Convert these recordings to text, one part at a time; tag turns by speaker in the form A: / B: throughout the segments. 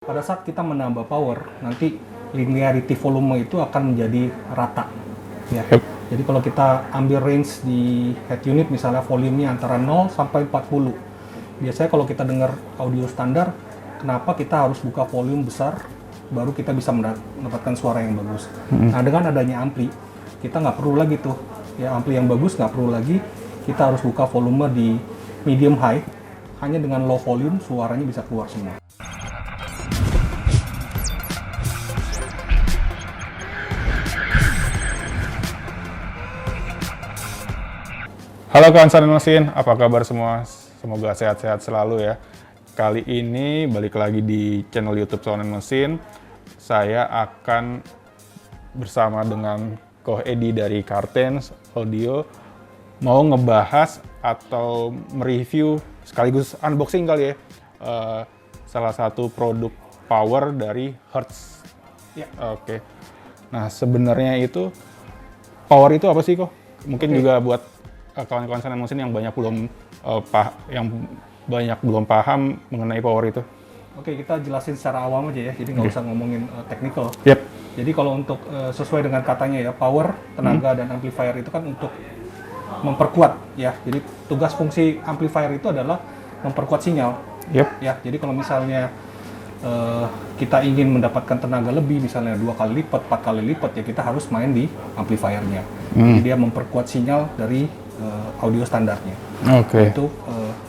A: Pada saat kita menambah power, nanti linearity volume itu akan menjadi rata. Ya.
B: Yep.
A: Jadi kalau kita ambil range di head unit, misalnya volumenya antara 0 sampai 40. Biasanya kalau kita dengar audio standar, kenapa kita harus buka volume besar, baru kita bisa mendapatkan suara yang bagus. Nah, dengan adanya ampli, kita nggak perlu lagi tuh, ya ampli yang bagus nggak perlu lagi, kita harus buka volume di medium high, hanya dengan low volume suaranya bisa keluar semua.
B: Halo kawan Sound Mesin, apa kabar semua? Semoga sehat-sehat selalu ya. Kali ini balik lagi di channel YouTube Sound Mesin. Saya akan bersama dengan Ko Edi dari Cartens Audio mau ngebahas atau mereview sekaligus unboxing kali ya salah satu produk power dari Hertz.
A: Ya.
B: Oke. Nah sebenarnya itu power itu apa sih kok? Mungkin juga buat kawan-kawan Sound Mesin yang banyak belum paham mengenai power itu.
A: Oke, kita jelasin secara awam aja ya, jadi nggak usah ngomongin technical.
B: Yep.
A: Jadi kalau untuk sesuai dengan katanya ya, power, tenaga, dan amplifier itu kan untuk memperkuat ya. Jadi tugas fungsi amplifier itu adalah memperkuat sinyal.
B: Yep.
A: Ya, jadi kalau misalnya kita ingin mendapatkan tenaga lebih, misalnya 2 kali lipat, 4 kali lipat, ya kita harus main di amplifiernya. Jadi dia memperkuat sinyal dari audio standarnya.
B: Oke.
A: Itu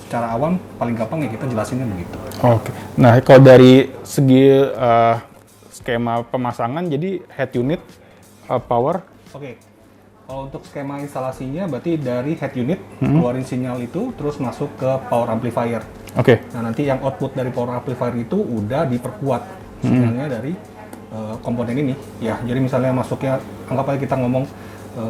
A: secara awam paling gampang ya kita jelasinnya begitu.
B: Oke. Nah kalau dari segi skema pemasangan, jadi head unit power.
A: Oke. Kalau untuk skema instalasinya berarti dari head unit keluarin sinyal itu terus masuk ke power amplifier.
B: Oke.
A: Nah, nanti yang output dari power amplifier itu udah diperkuat sinyalnya dari komponen ini. Ya, jadi misalnya masuknya, anggap aja kita ngomong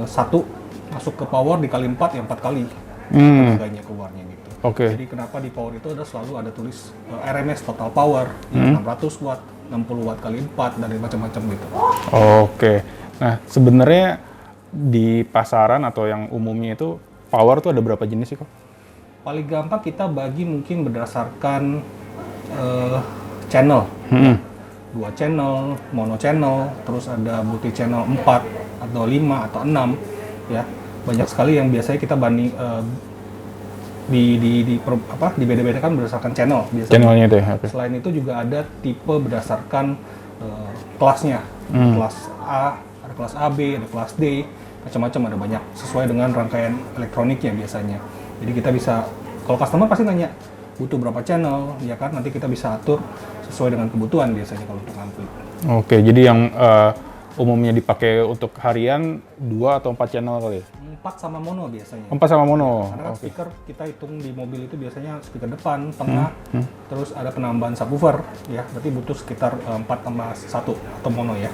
A: 1 masuk ke power dikali 4, ya 4 kali tenaganya keluarnya gitu.
B: Oke.
A: Jadi kenapa di power itu selalu ada tulis RMS total power, ya, 600 watt, 60 watt kali 4, dan macam-macam gitu.
B: Oke. Nah sebenarnya di pasaran atau yang umumnya itu power tuh ada berapa jenis sih kok?
A: Paling gampang kita bagi mungkin berdasarkan channel. 2 channel, mono channel, terus ada multi channel 4 atau 5 atau 6 ya. Banyak sekali yang biasanya kita banding dibeda-bedakan berdasarkan channel biasanya.
B: Channelnya itu ya. Okay.
A: Selain itu juga ada tipe berdasarkan kelasnya. Kelas A, ada kelas AB, ada kelas D, macam-macam, ada banyak sesuai dengan rangkaian elektroniknya biasanya. Jadi kita bisa, kalau customer pasti nanya butuh berapa channel, ya kan, nanti kita bisa atur sesuai dengan kebutuhan biasanya kalau untuk ampli.
B: Oke, jadi yang umumnya dipakai untuk harian 2 atau 4 channel kali ya?
A: 4 sama mono biasanya.
B: 4 sama mono.
A: Karena kan speaker kita hitung di mobil itu biasanya speaker depan, tengah, terus ada penambahan subwoofer, ya, berarti butuh sekitar 4 tambah 1 atau mono ya.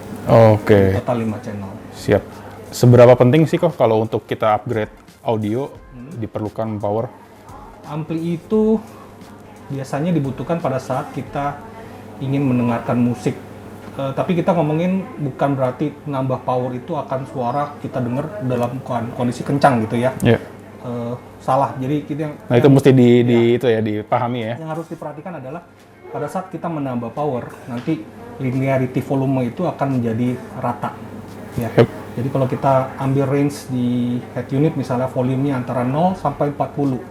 B: Oke.
A: Total 5 channel.
B: Siap. Seberapa penting sih kok kalau untuk kita upgrade audio diperlukan power?
A: Ampli itu biasanya dibutuhkan pada saat kita ingin mendengarkan musik. Tapi kita ngomongin bukan berarti nambah power itu akan suara kita dengar dalam kondisi kencang gitu ya.
B: Iya.
A: Salah. Jadi kita
B: Nah itu mesti itu ya dipahami ya.
A: yang harus diperhatikan adalah pada saat kita menambah power, nanti linearity volume itu akan menjadi rata. Ya.
B: Yep.
A: Jadi kalau kita ambil range di head unit, misalnya volumenya antara 0 sampai 40.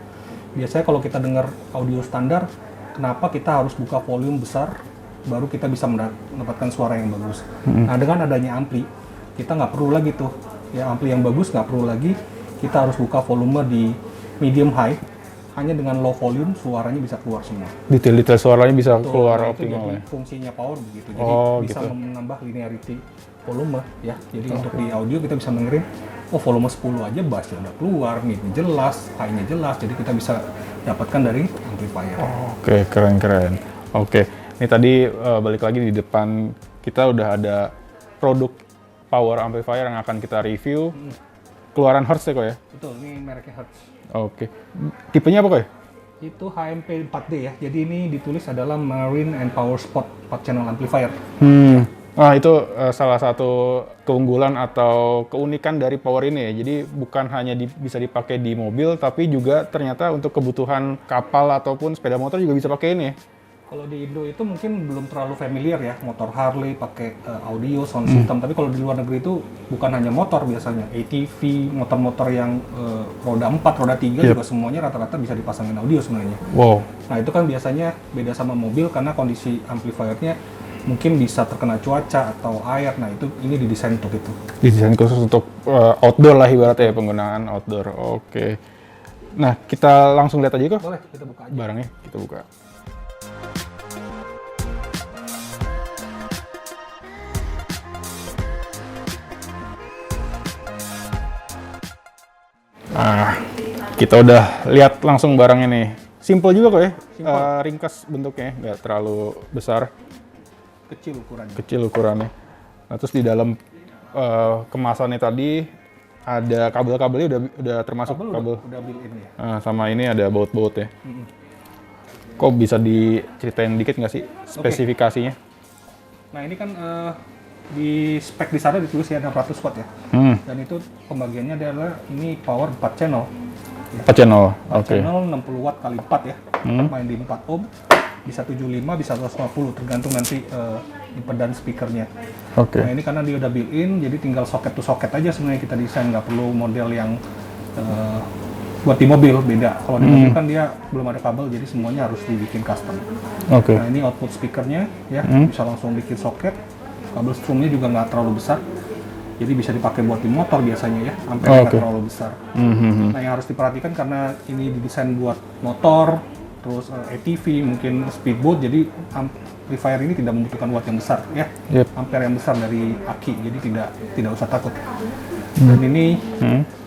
A: Biasanya kalau kita dengar audio standar, kenapa kita harus buka volume besar, baru kita bisa mendapatkan suara yang bagus. Nah, dengan adanya ampli, kita nggak perlu lagi tuh, ya ampli yang bagus nggak perlu lagi, kita harus buka volume di medium high, hanya dengan low volume suaranya bisa keluar semua.
B: Detail-detail suaranya bisa keluar
A: Nah,
B: optimal
A: itu
B: ya.
A: jadi fungsinya power begitu, jadi bisa
B: gitu.
A: menambah linearity volume ya. Jadi untuk di audio kita bisa dengerin, oh volume 10 aja bassnya udah keluar, mid-nya jelas, high-nya jelas, jadi kita bisa dapatkan dari amplifier.
B: Oke, keren-keren. Oke, ini tadi balik lagi di depan kita udah ada produk power amplifier yang akan kita review. Keluaran Hertz ya kok ya?
A: Betul, ini mereknya Hertz.
B: Oke. Tipenya apa kok ya?
A: Itu HMP 4D ya, jadi ini ditulis adalah Marine and Power Spot 4 channel amplifier.
B: Ah itu salah satu keunggulan atau keunikan dari power ini ya. Jadi bukan hanya bisa dipakai di mobil, tapi juga ternyata untuk kebutuhan kapal ataupun sepeda motor juga bisa pakai ini ya.
A: Kalau di Indo itu mungkin belum terlalu familiar ya, motor Harley pakai audio sound system. Tapi kalau di luar negeri itu bukan hanya motor biasanya, ATV, motor-motor yang roda 4, roda 3 juga semuanya rata-rata bisa dipasangin audio sebenarnya.
B: Wow.
A: Nah itu kan biasanya beda sama mobil karena kondisi amplifiernya mungkin bisa terkena cuaca atau air. Nah itu ini didesain untuk itu.
B: Didesain khusus untuk outdoor lah ibaratnya ya, penggunaan outdoor. Oke. Nah kita langsung lihat aja kok.
A: Boleh kita buka aja.
B: Barangnya kita buka. Nah, kita udah lihat langsung barangnya nih. Simple juga kok ya, ringkas bentuknya, nggak terlalu besar. Kecil ukurannya. Nah, terus di dalam kemasannya tadi ada kabel-kabelnya udah termasuk kabel.
A: Udah built-in ya.
B: Nah, sama ini ada baut-baut ya. Kok bisa diceritain dikit nggak sih spesifikasinya?
A: Nah ini kan di spek di sana ditulis ya 600 watt ya. Dan itu pembagiannya adalah ini power 4 channel.
B: 4 channel,
A: 4 channel 60 watt kali 4 ya. Main di 4 ohm, bisa 75, bisa 150 tergantung nanti impedan speakernya. Nah ini karena dia udah built-in, jadi tinggal socket to socket aja sebenarnya kita desain, nggak perlu model yang buat di mobil beda. Kalau di mobil kan dia belum ada kabel, jadi semuanya harus dibikin custom. Nah ini output speakernya ya, bisa langsung bikin soket. Kabel strumnya juga nggak terlalu besar, jadi bisa dipakai buat di motor biasanya ya, ampernya nggak terlalu besar. Nah yang harus diperhatikan karena ini didesain buat motor, terus ATV, mungkin speedboat, jadi amplifier ini tidak membutuhkan watt yang besar ya, ampere yang besar dari aki, jadi tidak usah takut. Dan ini,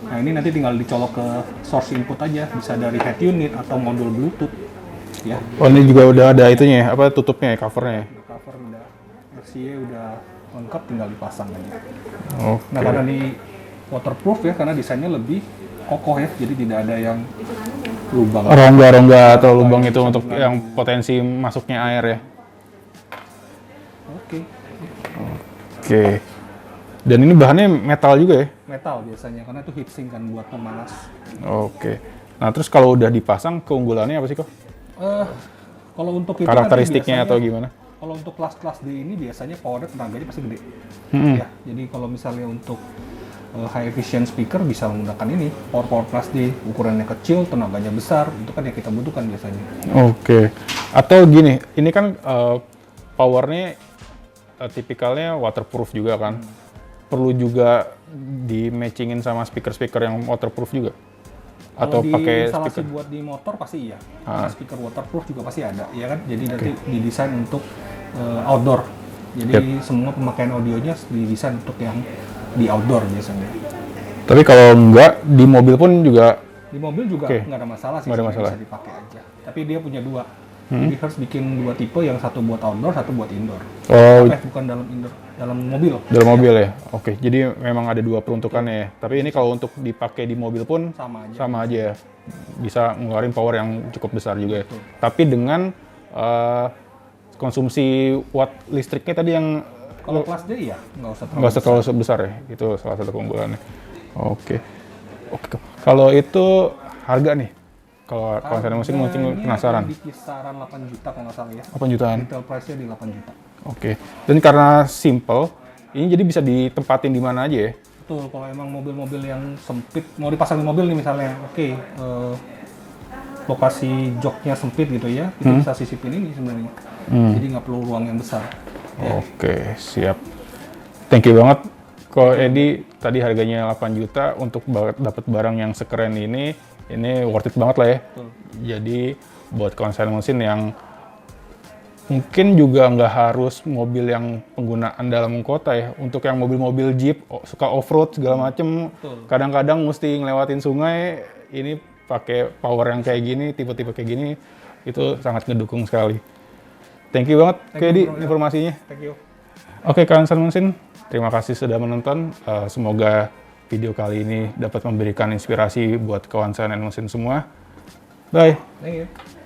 A: nah ini nanti tinggal dicolok ke source input aja, bisa dari head unit atau modul Bluetooth ya.
B: Oh ini juga udah ada itunya ya, apa tutupnya ya, covernya ya?
A: Cover udah, bersihnya udah lengkap, tinggal dipasang aja. Nah karena ini waterproof ya, karena desainnya lebih kokoh ya, jadi tidak ada yang lubang.
B: Rongga-rongga atau lubang itu untuk yang potensi masuknya air ya. Oke. Dan ini bahannya metal juga ya?
A: Metal biasanya, karena itu heatsink kan buat pemanas.
B: Oke. Nah terus kalau udah dipasang, keunggulannya apa sih kok?
A: Kalau untuk itu
B: karakteristiknya
A: biasanya,
B: atau gimana?
A: Kalau untuk kelas-kelas D ini biasanya powernya tenaganya pasti gede. Ya, jadi kalau misalnya untuk high efficient speaker bisa menggunakan ini power class D, ukurannya kecil, tenaganya besar, itu kan yang kita butuhkan biasanya.
B: Oke. Atau gini, ini kan powernya tipikalnya waterproof juga kan? Perlu juga di matchingin sama speaker-speaker yang waterproof juga? Atau pakai
A: instalasi buat di motor pasti iya. Speaker waterproof juga pasti ada, ya kan? Jadi nanti didesain untuk outdoor. Jadi semua pemakaian audionya didesain untuk yang di outdoor biasanya.
B: Tapi kalau enggak di mobil pun juga?
A: Di mobil juga nggak ada masalah sih, bisa dipakai aja. Tapi dia punya dua. Jadi harus bikin dua tipe, yang satu buat outdoor, satu buat indoor. Bukan dalam indoor, dalam mobil.
B: Dalam mobil ya? Oke, jadi memang ada dua peruntukannya ya. Tapi ini kalau untuk dipakai di mobil pun sama aja ya. Bisa ngeluarin power yang cukup besar juga ya. Tapi dengan konsumsi watt listriknya tadi yang...
A: Kalau kelas D ya, nggak usah
B: terlalu besar ya. Itu salah satu keunggulannya. Oke. Kalau itu harga nih? Kalau konser musik mungkin penasaran.
A: Di kisaran 8 juta kalau nggak salah ya.
B: 8 jutaan?
A: Retail price-nya di 8 juta.
B: Oke. Dan karena simple, ini jadi bisa ditempatin di mana aja ya?
A: Betul, kalau emang mobil-mobil yang sempit, mau dipasang di mobil nih misalnya, lokasi joknya sempit gitu ya, itu bisa sisipin ini sebenarnya. Jadi nggak perlu ruang yang besar.
B: Oke, siap. Thank you banget. Kalau Edi, tadi harganya 8 juta untuk dapat barang yang sekeren ini worth it banget lah ya.
A: Betul.
B: Jadi buat konser mesin yang mungkin juga nggak harus mobil yang penggunaan dalam kota ya. Untuk yang mobil-mobil Jeep, suka off-road segala macem, kadang-kadang mesti ngelewatin sungai, ini pakai power yang kayak gini, tipe-tipe kayak gini, itu sangat ngedukung sekali. Thank you banget, Edi, informasinya.
A: Thank you.
B: Oke, konser mesin, terima kasih sudah menonton. Semoga video kali ini dapat memberikan inspirasi buat kawan saya mesin semua. Bye.
A: Thank you.